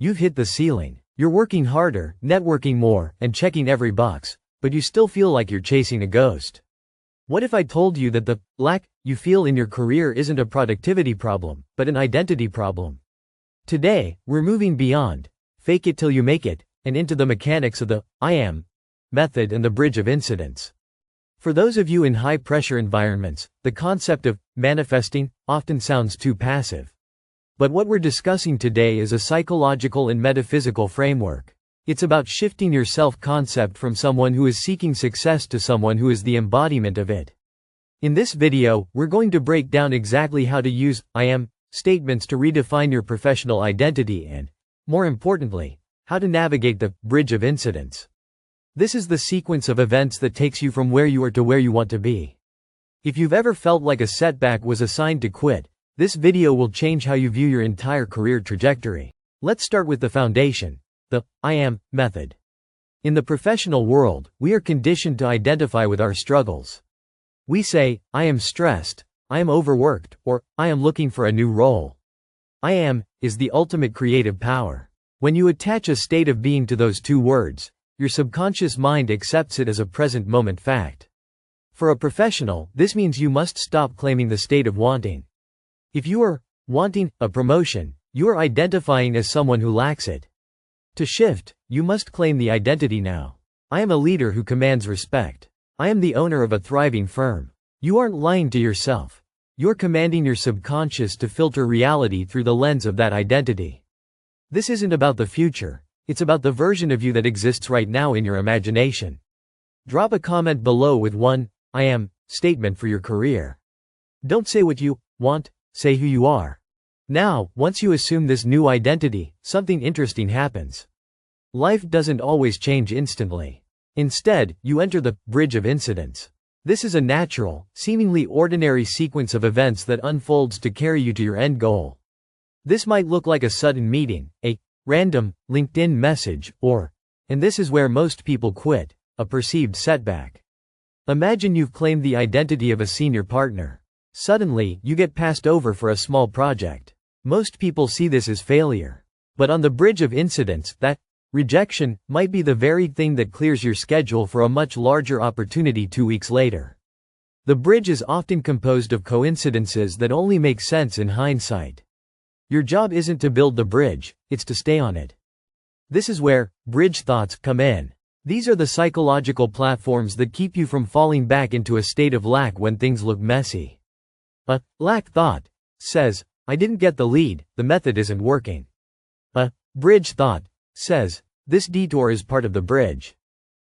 You've hit the ceiling. You're working harder, networking more, and checking every box, but you still feel like you're chasing a ghost. What if I told you that the lack you feel in your career isn't a productivity problem, but an identity problem? Today, we're moving beyond fake it till you make it, and into the mechanics of the I am method and the bridge of incidents. For those of you in high-pressure environments, the concept of manifesting often sounds too passive. But what we're discussing today is a psychological and metaphysical framework. It's about shifting your self-concept from someone who is seeking success to someone who is the embodiment of it. In this video, we're going to break down exactly how to use I am statements to redefine your professional identity and, more importantly, how to navigate the bridge of incidents. This is the sequence of events that takes you from where you are to where you want to be. If you've ever felt like a setback was a sign to quit, this video will change how you view your entire career trajectory. Let's start with the foundation, the I am method. In the professional world, we are conditioned to identify with our struggles. We say, I am stressed, I am overworked, or I am looking for a new role. I am is the ultimate creative power. When you attach a state of being to those two words, your subconscious mind accepts it as a present moment fact. For a professional, this means you must stop claiming the state of wanting. If you are wanting a promotion, you are identifying as someone who lacks it. To shift, you must claim the identity now. I am a leader who commands respect. I am the owner of a thriving firm. You aren't lying to yourself. You're commanding your subconscious to filter reality through the lens of that identity. This isn't about the future, it's about the version of you that exists right now in your imagination. Drop a comment below with one I am statement for your career. Don't say what you want, say who you are. Now, once you assume this new identity, something interesting happens. Life doesn't always change instantly. Instead, you enter the bridge of incidents. This is a natural, seemingly ordinary sequence of events that unfolds to carry you to your end goal. This might look like a sudden meeting, a random LinkedIn message, or, and this is where most people quit, a perceived setback. Imagine you've claimed the identity of a senior partner. Suddenly, you get passed over for a small project. Most people see this as failure. But on the bridge of incidents, that rejection might be the very thing that clears your schedule for a much larger opportunity 2 weeks later. The bridge is often composed of coincidences that only make sense in hindsight. Your job isn't to build the bridge, it's to stay on it. This is where bridge thoughts come in. These are the psychological platforms that keep you from falling back into a state of lack when things look messy. A lack thought says, I didn't get the lead, the method isn't working. A bridge thought says, this detour is part of the bridge.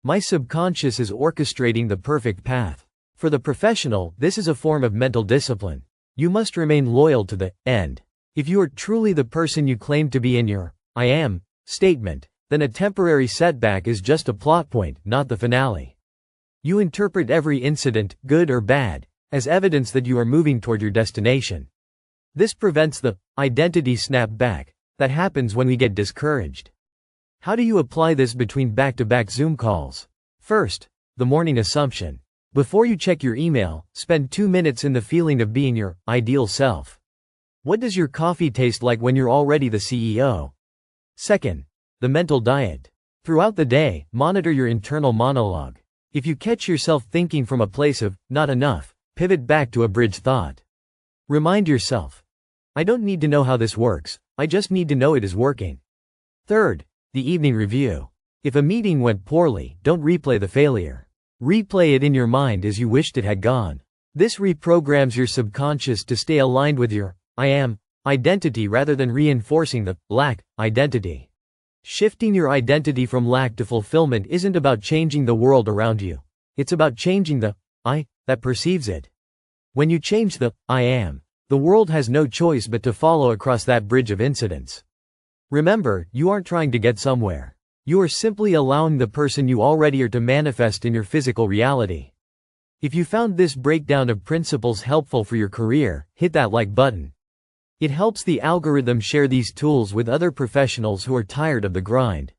My subconscious is orchestrating the perfect path. For the professional, this is a form of mental discipline. You must remain loyal to the end. If you are truly the person you claim to be in your I am statement, then a temporary setback is just a plot point, not the finale. You interpret every incident, good or bad, as evidence that you are moving toward your destination. This prevents the identity snapback that happens when we get discouraged. How do you apply this between back-to-back Zoom calls? First, the morning assumption. Before you check your email, spend 2 minutes in the feeling of being your ideal self. What does your coffee taste like when you're already the CEO? Second, the mental diet. Throughout the day, monitor your internal monologue. If you catch yourself thinking from a place of not enough, pivot back to a bridge thought. Remind yourself, I don't need to know how this works, I just need to know it is working. Third, the evening review. If a meeting went poorly, don't replay the failure. Replay it in your mind as you wished it had gone. This reprograms your subconscious to stay aligned with your I am identity rather than reinforcing the lack identity. Shifting your identity from lack to fulfillment isn't about changing the world around you. It's about changing the I that perceives it. When you change the I am, the world has no choice but to follow across that bridge of incidents. Remember, you aren't trying to get somewhere. You are simply allowing the person you already are to manifest in your physical reality. If you found this breakdown of principles helpful for your career, hit that like button. It helps the algorithm share these tools with other professionals who are tired of the grind.